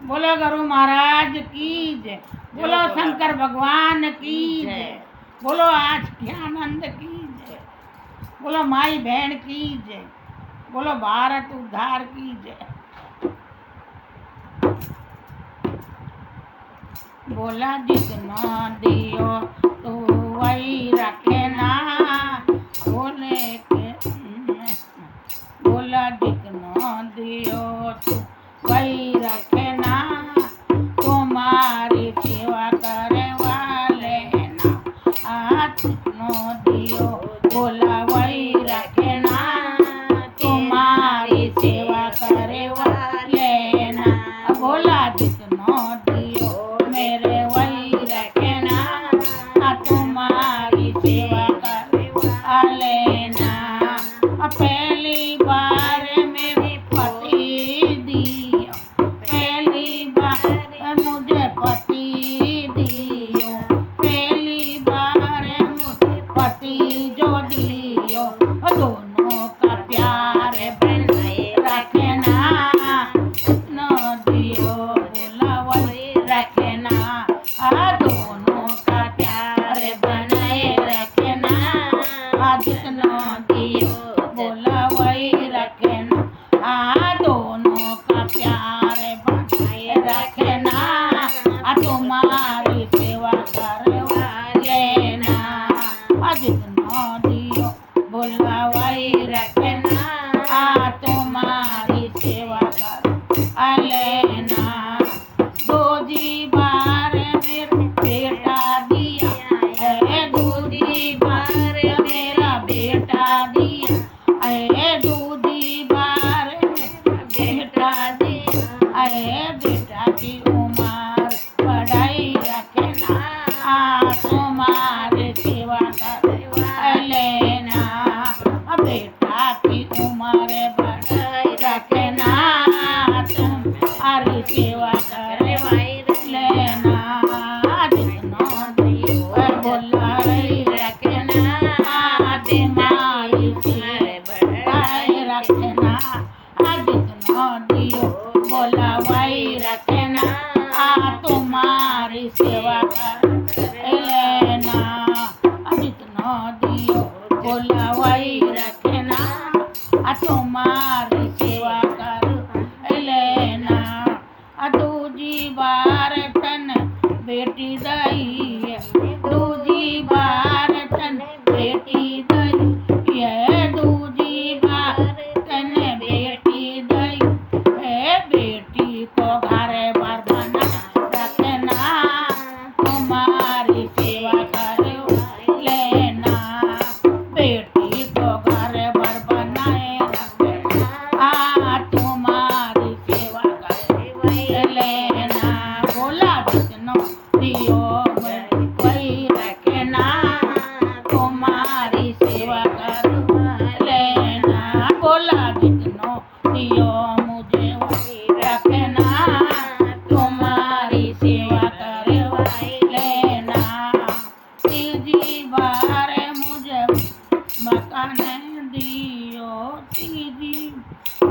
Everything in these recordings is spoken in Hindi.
बोलो गुरु महाराज की जय, बोलो शंकर भगवान की जय, बोलो आनंद की जय, बोलो माई बहन की जय, बोलो भारत उद्धार की जय। बोला जितना दियो तो वही रखना, बोला जितना दियो तो वही रखना, तुम्हारी सेवा करे वाले ना, जितना दियो बोला वही रखना, तुम्हारी सेवा करे वाले ना, बोला जितना दियो मेरे वही रखना, तुम्हारी सेवा करे वाले ना। पहली बार मेरी पति दियो, पहली बार मुझे पति दियो, पहली बार मुझे पति जो दियो, दोनों का प्यार बनाए रखना, न दियो बोला वही रखना, दोनों का प्यार बनाए रखना, जितना दियो बोला वही रखना, दोनों का प्यार बनाए रखना, तुम्हारी सेवा करे वाले ना, जितना दियो बोला वही रखना, तुम्हारी सेवा करे लेना। दूजी बार मेरा बेटा दिया है, दूजी बार मेरा बेटा दिया है, दूजी बार बेटा दिया है, बेटा की उम्र पढ़ाई रखना, तुम्हारी सेवा कर लेना, बेटा की उम्र पढ़ाई रखना, तुम्हारी सेवा कर लेना, जितना दियो बोला वही रखना, तुम्हारी सेवा रखना, जितना दियो बोला वही रखना, तुम्हारी सेवा कर लेना, जितना दियो बोला वही रखना, तुम्हारी सेवा कर लेना। दूजी बार तन बेटी दई, दूजी बार तन बेटी दई, ये दूजी बार तन बेटी दई, बेटी को घर पर बना रखना, तुम्हारी सेवा कर लेना, बेटी को घर पर बनाए रखना, तुम्हारी सेवा कर लेना, बोला जितना दियो वही रखना, तुम्हारी सेवा कर लेना, बोला जितना दियो मुझे वही रखना, तुम्हारी सेवा कर लेना। तीजी बार मुझे मकान दियो, तीजी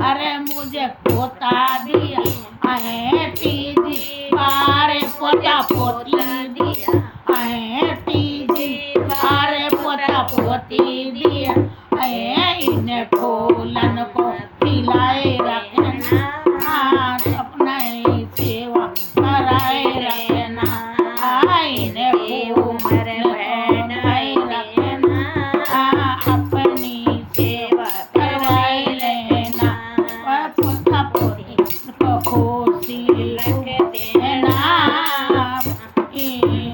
अरे मुझे पोता दिया है, तीजी बार पोता पोती दिया है, तीजी बार पोता पोती दिया है, इन्हें फूलन को खिलाए रखना, अपना सेवा कराए रखना, इन्हें फूल बनाए रखना, अपनी सेवा कराए लेना, पोता पोती को खुशी देना,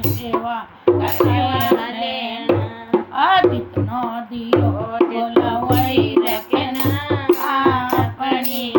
सेवा कराए लेना, जितना दियो बोला वही रखना, अपनी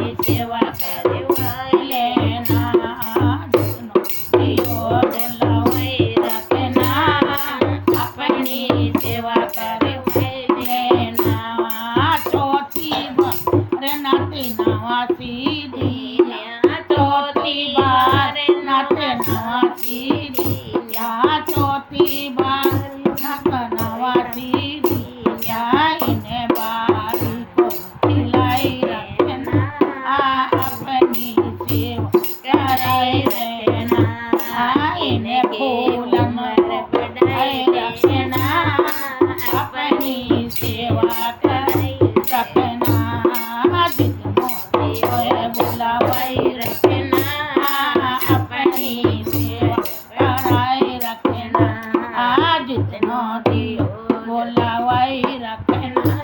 सेवा कराई रखना जितनो दियो है भोला भाई रखना अपनी सेवा कराई रखना जितनो दियो भोला भाई रखना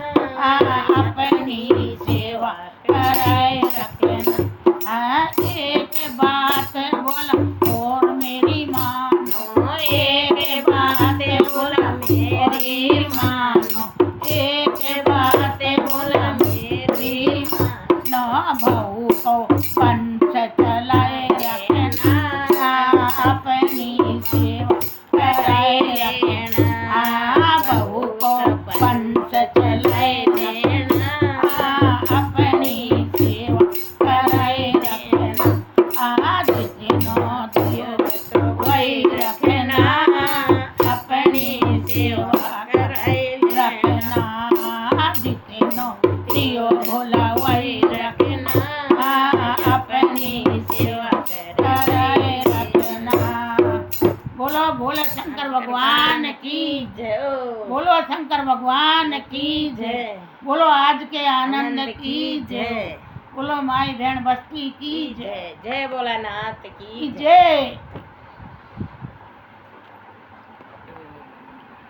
अपनी सेवा कराई रखना एक बात बोला और मेरी मानो एक बात बोला मेरी मानो एक बात बोला मेरी मानो भाऊ को पंच चलाए रखना अपनी सेवा कराए रखना बहू को पंच चलाए देना अपनी सेवा कराए रखना जितनो दियो तो वही रखना अपनी सेवा कराए रखना जितनो दियो भोला वही रखना अपनी सेवा कराए रखना। बोलो बोलो शंकर भगवान की जय। बोलो शंकर भगवान की जय। बोलो आज के आनंद की जय। बोलो माई बहन बस्ती की जय। जय भोलानाथ की जय।